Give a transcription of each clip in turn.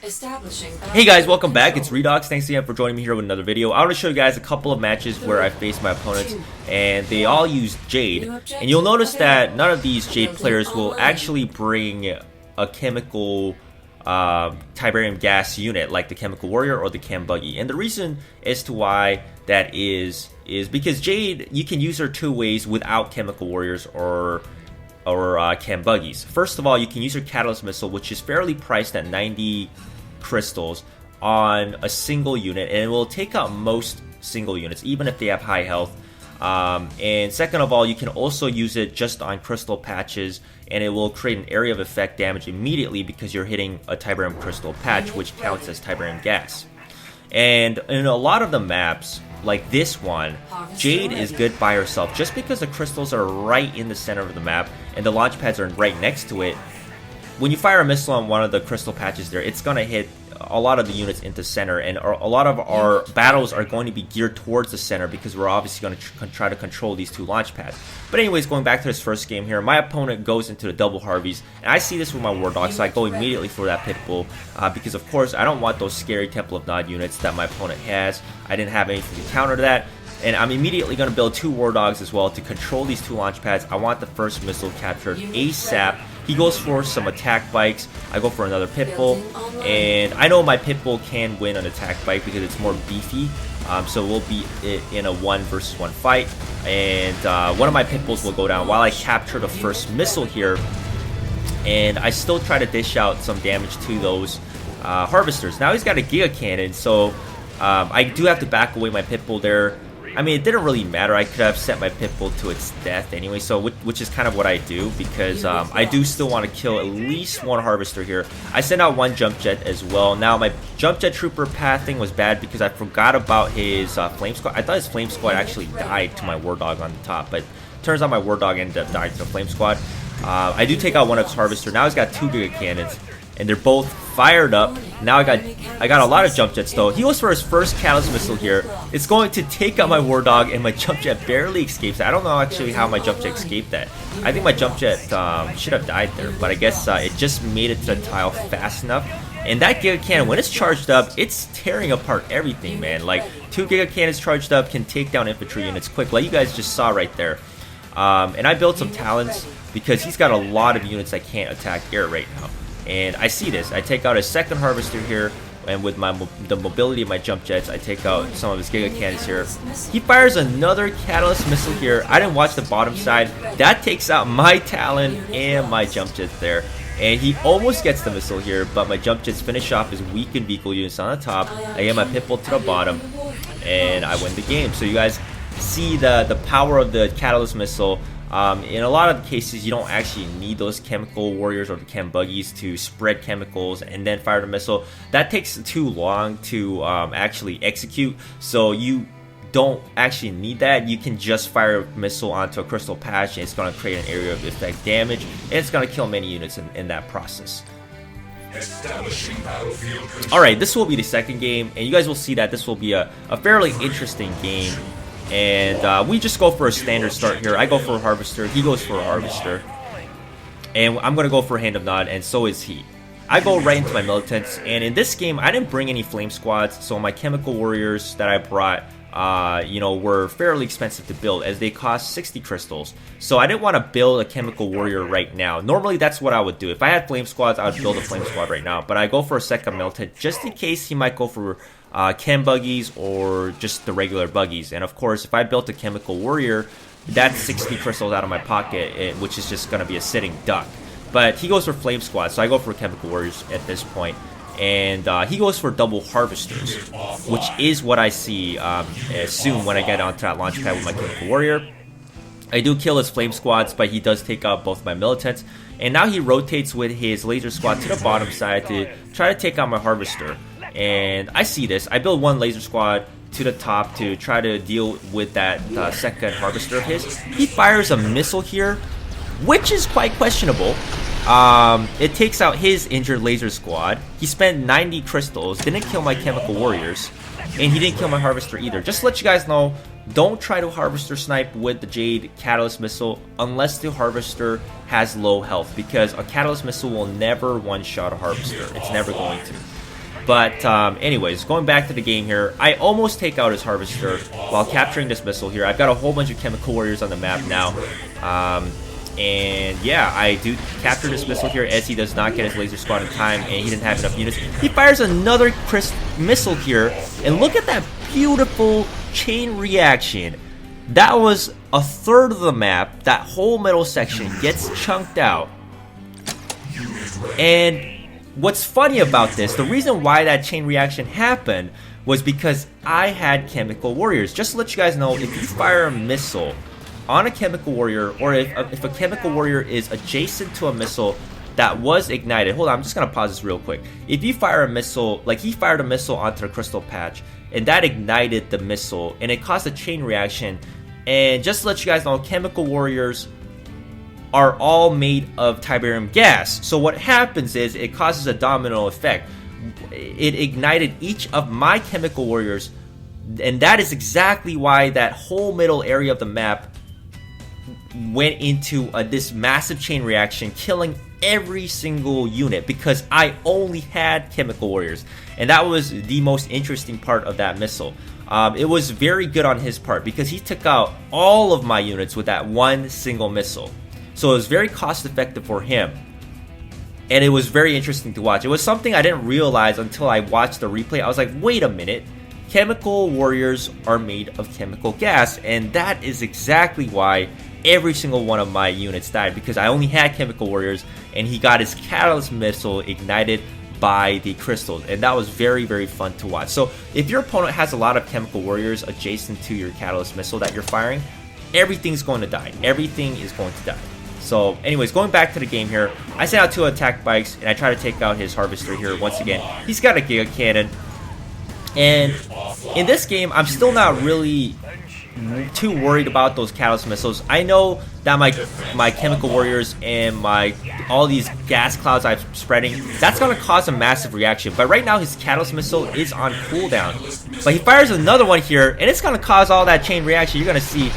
Hey guys, welcome back. It's Redox. Thanks again for joining me here with another video. I want to show you guys a couple of matches where I faced my opponents and they all use Jade. And you'll notice that none of these Jade players will actually bring a chemical Tiberium gas unit like the Chemical Warrior or the Chem Buggy. And the reason as to why that is because Jade, you can use her two ways without Chemical Warriors or Chem Buggies. First of all, you can use your Catalyst Missile, which is fairly priced at 90 crystals on a single unit, and it will take out most single units, even if they have high health. And second of all, you can also use it just on crystal patches, and it will create an area of effect damage immediately because you're hitting a Tiberium crystal patch, which counts as Tiberium gas. And in a lot of the maps, like this one, Jade is good by herself. Just because the crystals are right in the center of the map and the launch pads are right next to it, when you fire a missile on one of the crystal patches there, it's going to hit a lot of the units into center, and a lot of our battles are going to be geared towards the center because we're obviously going to try to control these two launch pads. But anyways, going back to this first game here, my opponent goes into the double Harveys, and I see this with my War Dog, so I go immediately for that Pitbull because of course I don't want those scary Temple of Nod units that my opponent has. I didn't have anything to counter that. And I'm immediately going to build two War Dogs as well to control these two launch pads. I want the first missile captured ASAP. He goes for some attack bikes. I go for another Pitbull. And I know my Pitbull can win an attack bike because it's more beefy. So we'll be in a 1 versus 1 fight. And one of my Pitbulls will go down while I capture the first missile here. And I still try to dish out some damage to those Harvesters. Now he's got a Giga Cannon, so I do have to back away my Pitbull there. I mean, it didn't really matter. I could have sent my Pitbull to its death anyway, so which is kind of what I do because I do still want to kill at least one Harvester here. I sent out one Jump Jet as well. Now, my Jump Jet Trooper pathing was bad because I forgot about his Flame Squad. I thought his Flame Squad actually died to my War Dog on the top, but turns out my War Dog ended up dying to the Flame Squad. I do take out one of his Harvester. Now he's got two Giga Cannons, and they're both fired up. Now I got a lot of Jump Jets though. He goes for his first Catalyst Missile here. It's going to take out my War Dog, and my Jump Jet barely escapes. I don't know actually how my Jump Jet escaped that. I think my Jump Jet should have died there, but I guess it just made it to the tile fast enough. And that Giga Cannon, when it's charged up, it's tearing apart everything, man. Like, 2 Giga Cannons charged up can take down infantry units quick, like you guys just saw right there. And I built some Talons because he's got a lot of units that can't attack air right now. And I see this. I take out a second Harvester here, and with the mobility of my Jump Jets, I take out some of his Giga Cannons here. He fires another Catalyst Missile here. I didn't watch the bottom side. That takes out my Talon and my Jump Jets there. And he almost gets the missile here, but my Jump Jets finish off his weakened vehicle units on the top. I get my Pitbull to the bottom, and I win the game. So you guys see the power of the Catalyst Missile. In a lot of the cases, you don't actually need those Chemical Warriors or the Chem Buggies to spread chemicals and then fire the missile. That takes too long to actually execute, so you don't actually need that. You can just fire a missile onto a crystal patch, and it's going to create an area of effect damage, and it's going to kill many units in that process. Alright, this will be the second game, and you guys will see that this will be a fairly interesting game. And we just go for a standard start here. I go for a Harvester, he goes for a Harvester, and I'm going to go for a Hand of Nod, and so is he. I go right into my militants, and in this game I didn't bring any Flame Squads, so my Chemical Warriors that I brought were fairly expensive to build as they cost 60 crystals. So I didn't want to build a Chemical Warrior right now. Normally that's what I would do. If I had Flame Squads, I would build a Flame Squad right now, but I go for a second militant just in case he might go for Chem Buggies or just the regular Buggies. And of course, if I built a Chemical Warrior, that's 60 crystals out of my pocket, which is just going to be a sitting duck. But he goes for Flame Squad, so I go for Chemical Warriors at this point. And he goes for double Harvesters, which is what I see soon when I get onto that launch pad with my Chemical Warrior. I do kill his Flame Squads, but he does take out both my Militants. And now he rotates with his Laser Squad to the bottom side to try to take out my Harvester. And I see this. I build one Laser Squad to the top to try to deal with that second Harvester of his. He fires a missile here, which is quite questionable. It takes out his injured Laser Squad. He spent 90 crystals, didn't kill my Chemical Warriors, and he didn't kill my Harvester either. Just to let you guys know, don't try to Harvester snipe with the Jade Catalyst Missile unless the Harvester has low health, because a Catalyst Missile will never one-shot a Harvester. It's never going to. But anyways, going back to the game here, I almost take out his Harvester while capturing this missile here. I've got a whole bunch of Chemical Warriors on the map now. And yeah, I do capture this missile here as he does not get his laser squad in time, and he didn't have enough units. He fires another missile here, and look at that beautiful chain reaction. That was a third of the map. That whole middle section gets chunked out. And what's funny about this, the reason why that chain reaction happened was because I had Chemical Warriors. Just to let you guys know, if you fire a missile on a Chemical Warrior, or if a Chemical Warrior is adjacent to a missile that was ignited. Hold on, I'm just going to pause this real quick. If you fire a missile, like he fired a missile onto the crystal patch, and that ignited the missile, and it caused a chain reaction. And just to let you guys know, Chemical Warriors are all made of Tiberium gas. So what happens is it causes a domino effect. It ignited each of my Chemical Warriors, and that is exactly why that whole middle area of the map went into this massive chain reaction, killing every single unit because I only had Chemical Warriors. And that was the most interesting part of that missile. It was very good on his part because he took out all of my units with that one single missile. So it was very cost effective for him. And it was very interesting to watch. It was something I didn't realize until I watched the replay. I was like, wait a minute. Chemical Warriors are made of chemical gas. And that is exactly why every single one of my units died, because I only had Chemical Warriors and he got his Catalyst Missile ignited by the crystals, and that was very, very fun to watch. So if your opponent has a lot of Chemical Warriors adjacent to your Catalyst Missile that you're firing, everything's going to die. Everything is going to die. So anyways, going back to the game here, I sent out 2 attack bikes and I try to take out his Harvester here once again. He's got a Giga Cannon, and in this game I'm still not really too worried about those Catalyst Missiles. I know that my Chemical Warriors and all these gas clouds I'm spreading, that's going to cause a massive reaction. But right now his Catalyst Missile is on cooldown. But he fires another one here, and it's going to cause all that chain reaction. You're going to see,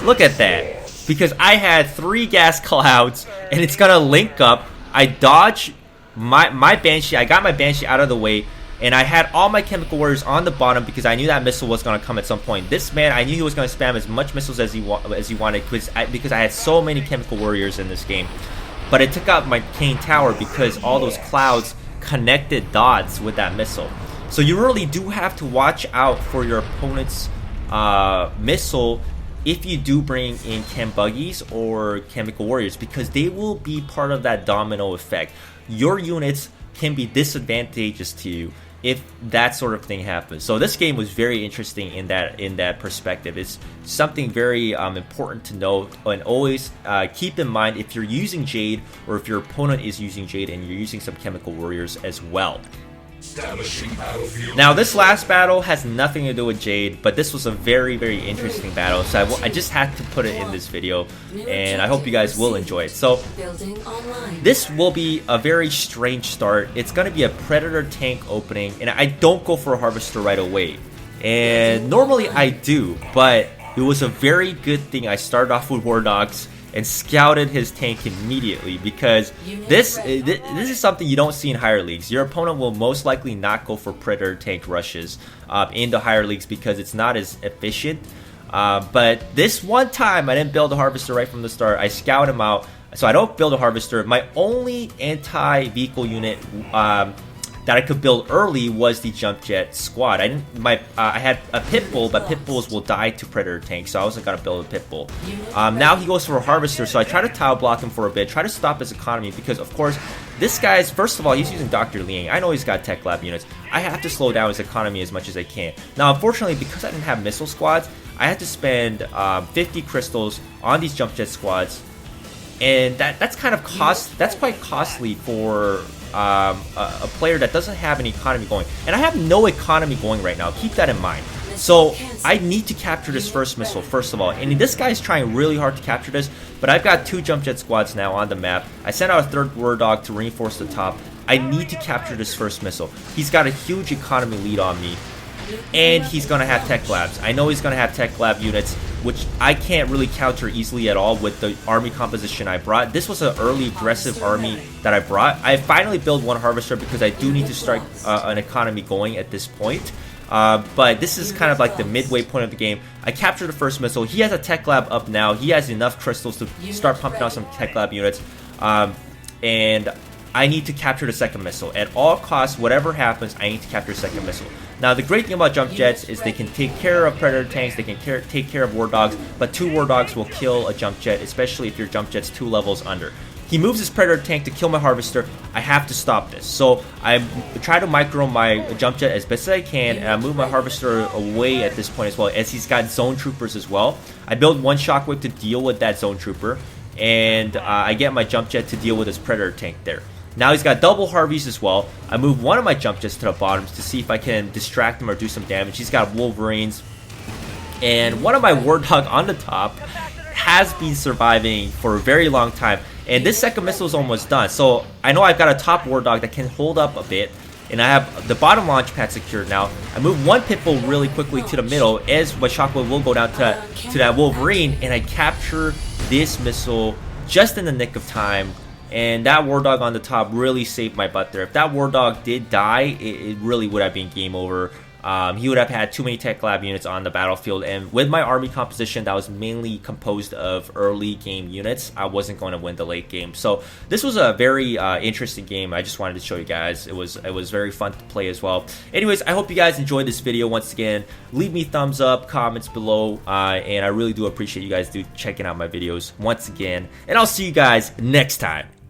look at that. Because I had 3 gas clouds, and it's going to link up. I dodge my Banshee. I got my Banshee out of the way. And I had all my Chemical Warriors on the bottom because I knew that missile was going to come at some point. This man, I knew he was going to spam as much missiles as he wanted because I had so many Chemical Warriors in this game. But it took out my Kane Tower because all those clouds connected dots with that missile. So you really do have to watch out for your opponent's missile if you do bring in Chem Buggies or Chemical Warriors, because they will be part of that domino effect. Your units can be disadvantageous to you if that sort of thing happens. So this game was very interesting in that perspective. It's something very important to know, and always keep in mind if you're using Jade or if your opponent is using Jade and you're using some Chemical Warriors as well. Now this last battle has nothing to do with Jade, but this was a very, very interesting battle, so I just had to put it in this video, and I hope you guys will enjoy it. So this will be a very strange start. It's going to be a Predator tank opening, and I don't go for a Harvester right away, and normally I do, but it was a very good thing I started off with War Dogs and scouted his tank immediately, because this is something you don't see in higher leagues. Your opponent will most likely not go for Predator tank rushes in the higher leagues because it's not as efficient. But this one time I didn't build a Harvester right from the start. I scout him out, so I don't build a Harvester. My only anti-vehicle unit that I could build early was the Jump Jet squad. I had a Pit Bull, but Pit Bulls will die to Predator tanks, so I wasn't gonna build a Pit Bull. Now he goes for a Harvester, so I try to tile block him for a bit, try to stop his economy, because of course this guy's, first of all, he's using Dr. Liang. I know he's got Tech Lab units. I have to slow down his economy as much as I can. Now unfortunately, because I didn't have missile squads, I had to spend 50 crystals on these Jump Jet squads, and that's quite costly for a player that doesn't have any economy going. And I have no economy going right now, keep that in mind. So I need to capture this first missile first of all, and this guy's trying really hard to capture this, but I've got 2 Jump Jet squads now on the map. I sent out a 3rd War Dog to reinforce the top. I need to capture this first missile. He's got a huge economy lead on me, and he's gonna have Tech Labs. I know he's gonna have Tech Lab units. which I can't really counter easily at all with the army composition I brought. This was an early aggressive army that I brought. I finally built one harvester because I do need to start an economy going at this point. But this is kind of like the midway point of the game. I captured the first missile. He has a tech lab up now. He has enough crystals to start pumping out some tech lab units. And I need to capture the second missile. At all costs, whatever happens, I need to capture the second missile. Now, the great thing about jump jets is they can take care of predator tanks, they can take care of war dogs, but 2 war dogs will kill a jump jet, especially if your jump jet's 2 levels under. He moves his predator tank to kill my harvester. I have to stop this. So I try to micro my jump jet as best as I can, and I move my harvester away at this point as well, as he's got zone troopers as well. I build 1 shockwave to deal with that zone trooper, and I get my jump jet to deal with his predator tank there. Now he's got double Harveys as well. I move one of my jump jets to the bottoms to see if I can distract him or do some damage. He's got Wolverines. And one of my War Dog on the top has been surviving for a very long time. And this second missile is almost done. So I know I've got a top War Dog that can hold up a bit. And I have the bottom launch pad secured now. I move 1 Pitbull really quickly to the middle as my Shockwave will go down to that Wolverine. And I capture this missile just in the nick of time. And that War Dog on the top really saved my butt there. If that War Dog did die, it really would have been game over. He would have had too many tech lab units on the battlefield, and with my army composition that was mainly composed of early game units, I wasn't going to win the late game. So this was a very interesting game. I just wanted to show you guys. It was very fun to play as well. Anyways, I hope you guys enjoyed this video. Once again, leave me thumbs up, comments below, and I really do appreciate you guys checking out my videos once again. And I'll see you guys next time.